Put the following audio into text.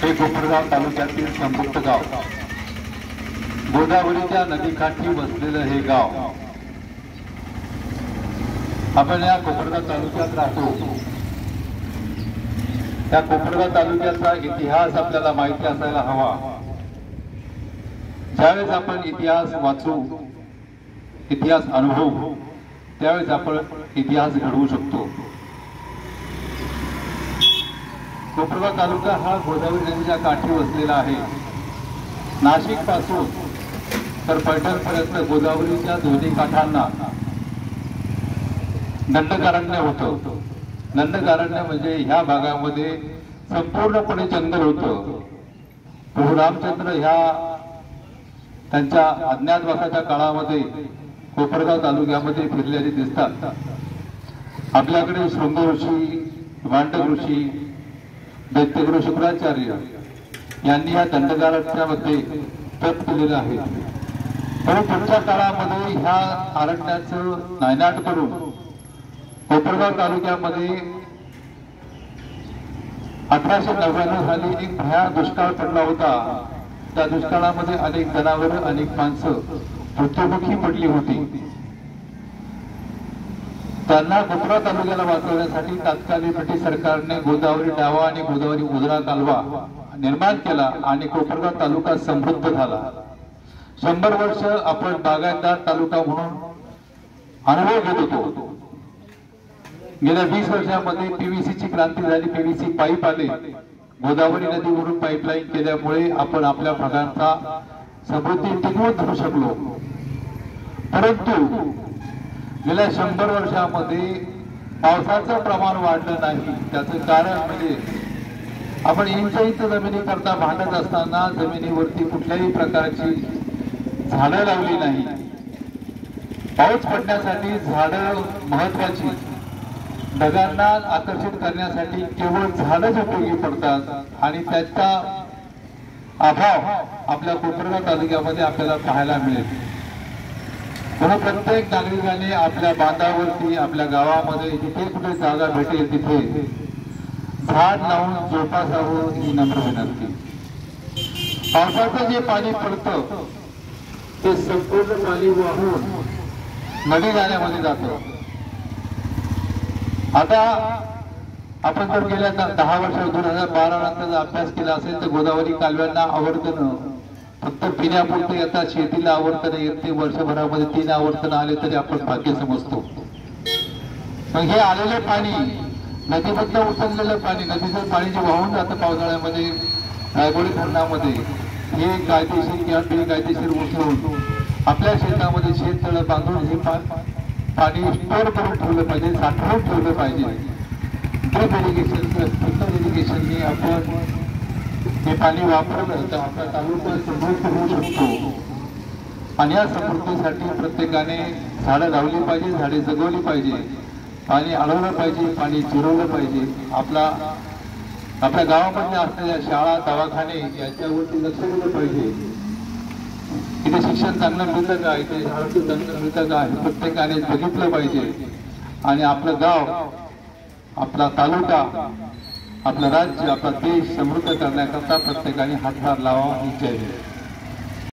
हे कोपरगाव तालुक्यातील समृद्ध गाव, गोदावरीच्या नदीकाठी वसलेलं हे गाव. आपण या कोपरगाव तालुक्यात राहतो. त्या कोपरगाव तालुक्याचा इतिहास आपल्याला माहिती असायला हवा. ज्यावेळेस आपण इतिहास वाचू, इतिहास अनुभवू, त्यावेळेस आपण इतिहास घडवू शकतो. कोपरगाव तालुका हा गोदावरी नदीच्या काठी वसलेला आहे. नाशिक पासून तर पैठणपर्यंत गोदावरीच्या दोन्ही काठांना दंडकारण्य होतं. दंडकारण्य म्हणजे ह्या भागामध्ये संपूर्णपणे जंगल होतं. प्रभू रामचंद्र ह्या त्यांच्या अज्ञातवासाच्या काळामध्ये कोपरगाव तालुक्यामध्ये फिरलेले दिसतात. आपल्याकडे शृंग ऋषी, वांडक ऋषी, दैत्यगुरु शुक्राचार्य यांनी या दंडकारण्यामध्ये तप केलेलं आहे. पण पुढच्या काळामध्ये ह्या अरण्याचं नायनाट करून कोपरगाव तालुक्यामध्ये 1899 साली एक भयानक दुष्काळ पडला होता. त्या दुष्काळामध्ये अनेक जनावरं, अनेक माणसं मृत्युमुखी पडली होती. त्यांना कोपरगाव तालुक्याला वाचवण्यासाठी तत्कालीन ब्रिटिश सरकारने गोदावरी डावा आणि गोदावरी उजरा कालवा निर्माण केला आणि कोपरगाव तालुका समृद्ध झाला. 100 वर्ष आपण बागायतदार तालुका म्हणून अनुभव घेत होतो. गेल्या 20 वर्षांमध्ये पीव्हीसीची क्रांती झाली. पीव्हीसी पाईप आले. गोदावरी नदीवरून पाईपलाईन केल्यामुळे आपण आपल्या भागांचा समृद्धी टिकवून धरू शकलो. परंतु गेल्या 100 वर्षांमध्ये पावसाचं प्रमाण वाढलं नाही. त्याचं कारण म्हणजे आपण इंच जमिनी करता भांडत असताना जमिनीवरती कुठल्याही प्रकारची झाडं लावली नाही. पाऊस पडण्यासाठी झाडं महत्वाची. ढगांना आकर्षित करण्यासाठी केवळ झाडच उपयोगी पडतात आणि त्याचा अभाव आपल्या कोपरगाव तालुक्यामध्ये आपल्याला पाहायला मिळेल. म्हणून प्रत्येक नागरिकाने आपल्या बांधावरती, आपल्या गावामध्ये जिथे कुठे जागा भेटेल तिथे झाड लावून जोपासावं ही नम्र विनंती. पावसाचं जे पाणी पडतं ते संपूर्ण पाणी वाहून नदी नाल्यामध्ये जातं. आता आपण जर गेल्या 10 वर्ष 2012 नंतर अभ्यास केला असेल तर गोदावरी कालव्यांना आवर्तन फक्त पिण्यापुरतं येतात, शेतीला आवर्तन येत ते वर्षभरामध्ये 3 आवर्तन आले तरी आपण भाग्य समजतो. पण हे आलेले पाणी, नदीमधलं उचललेलं पाणी, नदीचं पाणी जे वाहून जातं पावसाळ्यामध्ये रायगोळी धरणामध्ये, हे कायदेशीर किंवा बेकायदेशीर उचलून आपल्या शेतामध्ये शेततळं बांधून हे पाणी स्टोअर करून ठेवलं पाहिजे, साठवून ठेवलं पाहिजे. ड्रिप इरिगेशन, स्प्रिंकलर इरिगेशनने आपण हे पाणी वापरलं तर आपला तालुका समृद्ध होऊ शकतो. आणि या समृद्धीसाठी प्रत्येकाने झाडं लावली पाहिजे, झाडे जगवली पाहिजे, पाणी अडवलं पाहिजे, पाणी जिरवलं पाहिजे. आपल्या गावामध्ये असलेल्या शाळा, दवाखाने याच्यावरती लक्ष दिलं पाहिजे. इथे शिक्षण चांगलं मिळतं का, इथे आरोग्य चांगलं मिळतं का, हे प्रत्येकाने बघितलं पाहिजे. आणि आपलं गाव, आपला तालुका, आपलं राज्य, आपला देश समृद्ध करण्याकरता प्रत्येकाने हातभार लावा ही जय.